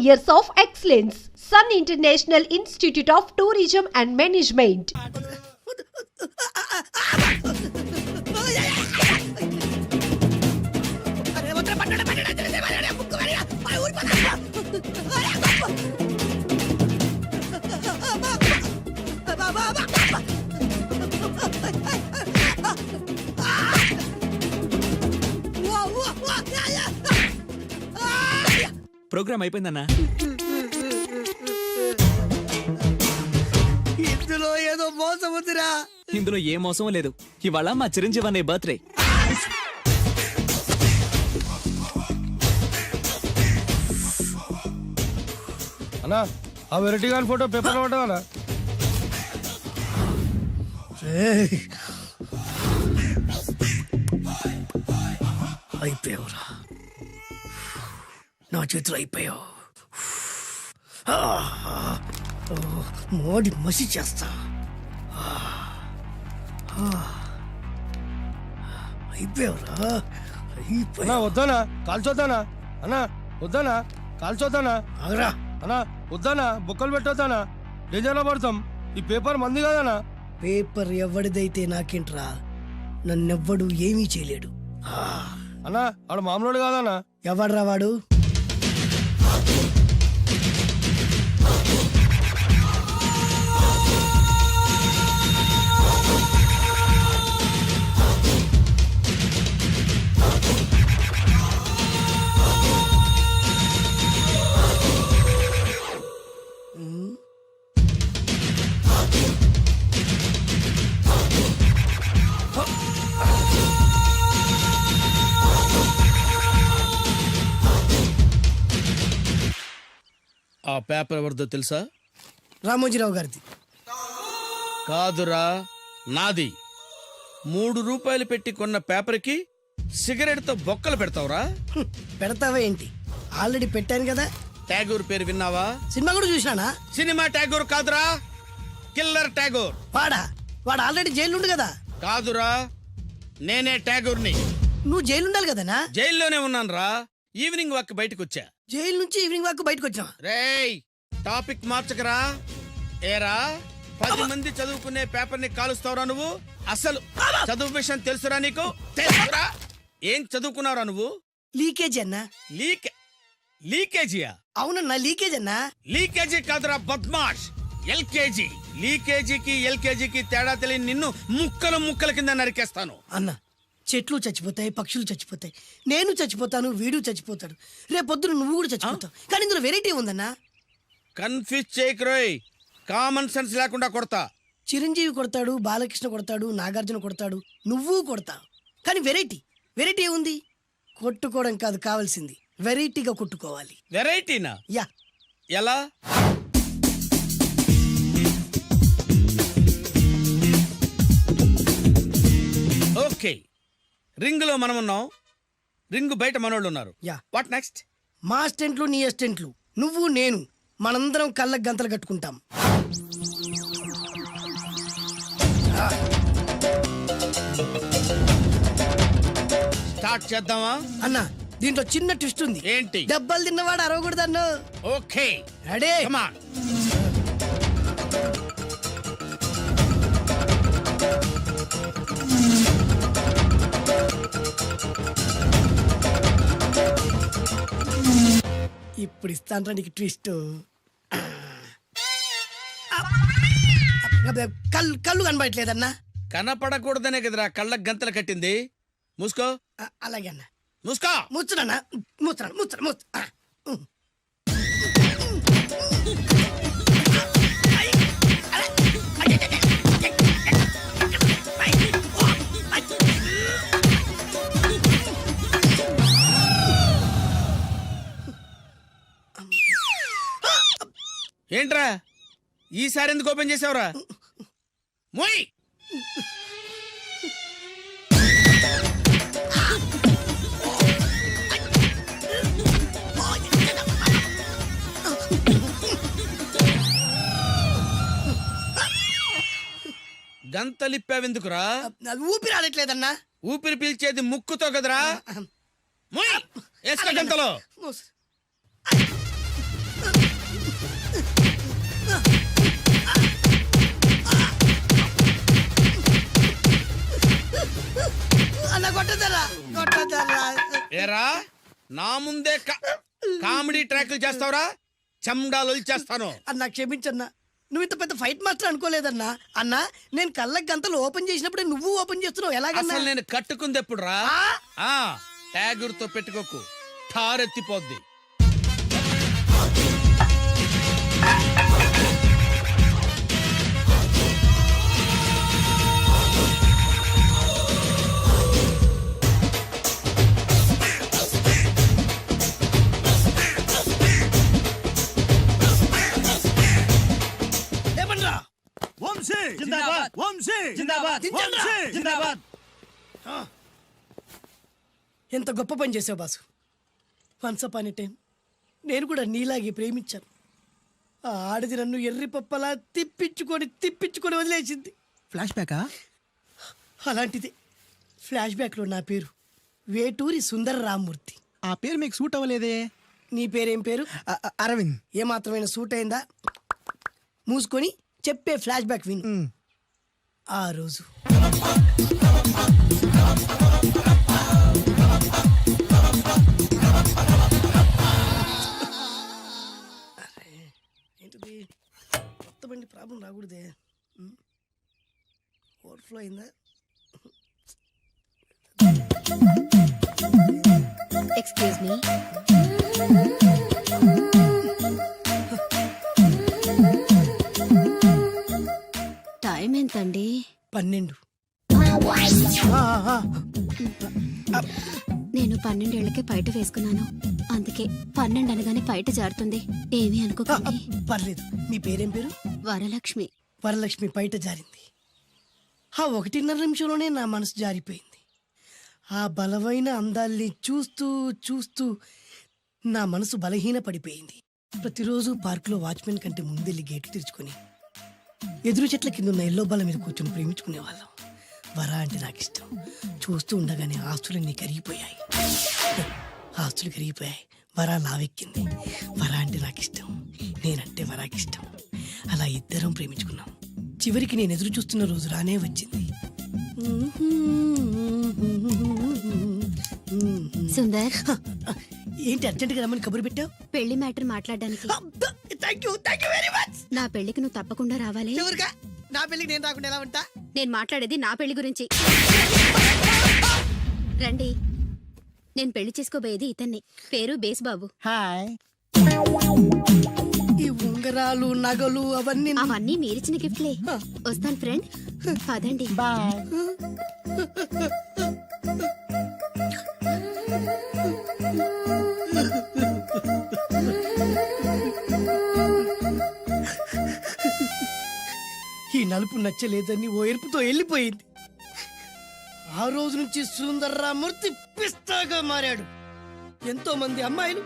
years of excellence. Sun International Institute of Tourism and Management. Program అయిపోయిందన్నా. ఇందులో ఏదో మోసం ఉందిరా. ఇందులో ఏ మోసం లేదు. ఇవాళ మా చిరంజీవి అనే బర్త్డే. అన్నా ఆ వెరైటీ గారి ఫోటో పేపర్ పడ్డా అయిపోయావురా, నా చేతులు అయిపోయావు. మోడి మసి చేస్తా. అయిపోయావురా, అన్నా వద్దానా కాల్చొద్దానా, అన్నా వద్దానా కాల్చొద్దానా, ఆగరా. అన్నా వద్దానా బొక్కలు పెట్టొద్దానా, డేంజర్లో పడతాం. ఈ పేపర్ మంది కదనా. పేపర్ ఎవడిదైతే నాకేంట్రా, నన్నెవ్వడు ఏమీ చేయలేడు. అన్నా ఆడు మామూలు కాదనా. ఎవడ్రా వాడు? ఆ పేపర్ ఎవరిదో తెలుసా? రామోజీరావు గారిది. కాదురా, నాది. 3 రూపాయలు పెట్టి కొన్న పేపర్కి సిగరెట్తో బొక్కలు పెడతావురా? పెడతావా ఏంటి? ఆల్రెడీ పెట్టాను కదా. ట్యాగూర్ పేరు విన్నావా? సినిమా కూడా చూసినానా? సినిమా ట్యాగూర్ కాదురా, కిల్లర్ ట్యాగూర్. వాడు ఆల్రెడీ జైలు ఉండు కదా. కాదురా, నేనే ట్యాగూర్ని. నువ్వు జైలు ఉండాలి కదనా? జైల్లోనే ఉన్నాను రా. ఈవినింగ్ వాక్ బయటకు వచ్చా. జైలు నుంచి ఈవినింగ్ వాక్ బయటకు వచ్చా. రేయ్, టాపిక్ మార్చకరా. ఏరా, 10 మంది చదువుకునే పేపర్ ని కాలుస్తావురా నువ్వు? అసలు చదువు విషయం తెలుసురా నీకు? తెలుసురా? ఏం చదువుకున్నావురా నువ్వు? లీకేజీ అన్నా. లీకేజీయా? అవునన్నా, లీకేజ్ అన్నా. లీకేజీ కాదురా బద్మాష్, ఎల్కేజీ. లీకేజీకి ఎల్కేజీకి తేడా తెలియని నిన్ను ముక్కల కింద నరికేస్తాను. అన్నా, చెట్లు చచ్చిపోతాయి, పక్షులు చచ్చిపోతాయి, నేను చచ్చిపోతాను, వీడు చచ్చిపోతాడు, రేపొద్దున నువ్వు కూడా చచ్చిపోతావు. కానీ ఇందులో వెరైటీ ఉందన్నా. కన్ఫ్యూజ్ చేయకురోయ్, కామన్ సెన్స్ లేకుండా కొడతా. చిరంజీవి కొడతాడు, బాలకృష్ణ కొడతాడు, నాగార్జున కొడతాడు, నువ్వు కొడతావు. కానీ వెరైటీ ఉంది. కొట్టుకోవడం కాదు కావాల్సింది, వెరైటీగా కొట్టుకోవాలి. వెరైటీనా? యా. ఎలా? ఓకే, రింగ్ లో మనం ఉన్నాం, రింగ్ బయట మనోళ్ళు ఉన్నారు. యా. What next? మా అసిస్టెంట్లు, నీ అసిస్టెంట్లు, నువ్వు నేను, మనందరం కళ్ళకు గంతలు కట్టుకుంటాం. స్టార్ట్ చేద్దామా? అన్నా, దీంట్లో చిన్న ట్విస్ట్ ఉంది. ఏంటి? దెబ్బలు తిన్నవాడు అరవకూడదన్ను. Okay, ready? Come on. ఇప్పుడు ఇస్తాను నీకు ట్విస్ట్. కళ్ళు కనబడట్లేదన్నా. కనపడకూడదనే కదరా కళ్ళకు గంతలు కట్టింది. మూసుకో. అలాగే అన్న. మూసుకో. ముచ్చునన్నా, ముచ్చున. ఏంట్రా ఈసారి ఎందుకు ఓపెన్ చేసావురా? మోయ్. గంతలిప్పావెందుకురా? ఊపిరి ఆడట్లేదన్నా. ఊపిరి పీల్చేది ముక్కుతో కదరా. మోయ్, వేసుకో గంతలో. నా ముందే కామెడీ ట్రాక్లు చేస్తావురా, చెమ్డాలు చేస్తాను. అన్నా క్షమించన్నా, నువ్వు ఇంత పెద్ద ఫైట్ మాస్టర్ అనుకోలేదన్నా. అన్నా నేను కళ్ళకి గంతలు ఓపెన్ చేసినప్పుడే నువ్వు ఓపెన్ చేస్తున్నావు, ఎలాగన్నా? అసలు నేను కట్టుకుంది ఎప్పుడు రా? ట్యాగుర్తో పెట్టుకోకు, ఠారెత్తిపోద్ది. ఏమన్నా వంశీ జిందాబాద్ వంశీ జిందాబాద్ వంశీ జిందాబాద్. ఎంత గొప్ప పని చేసావు boss. Once upon a time నేను కూడా నీలాగే ప్రేమించాను. ఆ ఆడది నన్ను ఎర్రి పప్పలా తిప్పించుకొని వదిలేసింది. ఫ్లాష్ బ్యాకా? అలాంటిది ఫ్లాష్ బ్యాక్లో నా పేరు వేటూరి సుందర రామ్మూర్తి. ఆ పేరు మీకు సూట్ అవ్వలేదే. నీ పేరేం పేరు? అరవింద్. ఏమాత్రమైన సూట్ అయిందా? మూసుకొని చెప్పే ఫ్లాష్ బ్యాక్ విను. ఆ రోజు ఏంటిది? కొత్త బండి ప్రాబ్లం రాకూడదే. ఓవర్ఫ్లో అయిందా? ఎక్స్క్యూజ్ మీ, టైం ఎంతండి? 12. నేను 12 ఏళ్లకే పైట వేసుకున్నాను, అందుకే 12 అనగానే పైట జారుతుంది. ఏమీ అనుకోకండి. పర్లేదు. మీ పేరేం పేరు? వరలక్ష్మి. వరలక్ష్మి పైట జారింది. ఆ 1.5 నిమిషంలోనే నా మనసు జారిపోయింది. ఆ బలమైన అందాల్ని చూస్తూ చూస్తూ నా మనసు బలహీన పడిపోయింది. ప్రతిరోజు పార్కులో వాచ్మెన్ కంటే ముందెళ్ళి గేట్లు తెరుచుకొని ఎదురు చెట్ల కింద ఉన్న ఎల్లో బాల మీద కూర్చొని ప్రేమించుకునేవాళ్ళం. వర అంటే నాకు ఇష్టం. చూస్తూ ఉండగానే ఆస్తులన్నీ కరిగిపోయాయి. ఆస్తులు కరిగిపోయాయి, వర లావెక్కింది. వర అంటే నాకు ఇష్టం, నేనంటే వరాకి ఇష్టం. అలా ఇద్దరం ప్రేమించుకున్నాం. చివరికి నేను ఎదురు చూస్తున్న రోజు రానే వచ్చింది. సుందర్, ఏంటి అర్జెంట్గా రమ్మని కబురు పెట్టావు? పెళ్లి మ్యాటర్ మాట్లాడడానికి. Thank you very much. నా పెళ్లికి నువ్వు తప్పకుండా రావాలి. చివరిగా నా పెళ్లికి నేను రాకుండా ఎలా ఉంటా? నేను మాట్లాడేది నా పెళ్లి గురించి. రండి, నేను పెళ్లి చేసుకోబోయేది ఇతన్ని. పేరు బేస్బాబు. హాయ్. ఈ ఉంగరాలు నగలు అవన్నీ అవన్నీ మీరిచ్చిన గిఫ్ట్లే. వస్తాను ఫ్రెండ్, పదండి. బాయ్. ఈ నలుపు నచ్చలేదని ఓ ఎరుపుతో వెళ్ళిపోయింది. ఆ రోజు నుంచి సుందర్రామూర్తి పిస్తాగా మారాడు. ఎంతో మంది అమ్మాయిలు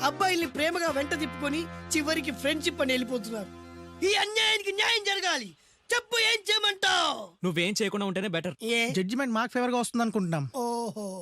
అబ్బాయిల్ని ప్రేమగా వెంట తిప్పుకొని చివరికి ఫ్రెండ్షిప్ అని వెళ్ళిపోతున్నారు. ఈ అన్యాయానికి న్యాయం జరగాలి. చెప్పు, ఏం చేయమంటావు? నువ్వేం చేయకుండా ఉంటేనే బెటర్. ఏ జడ్జిమెంట్ మాకు ఫేవర్ గా వస్తుంది అనుకుంటున్నాం. ఓహో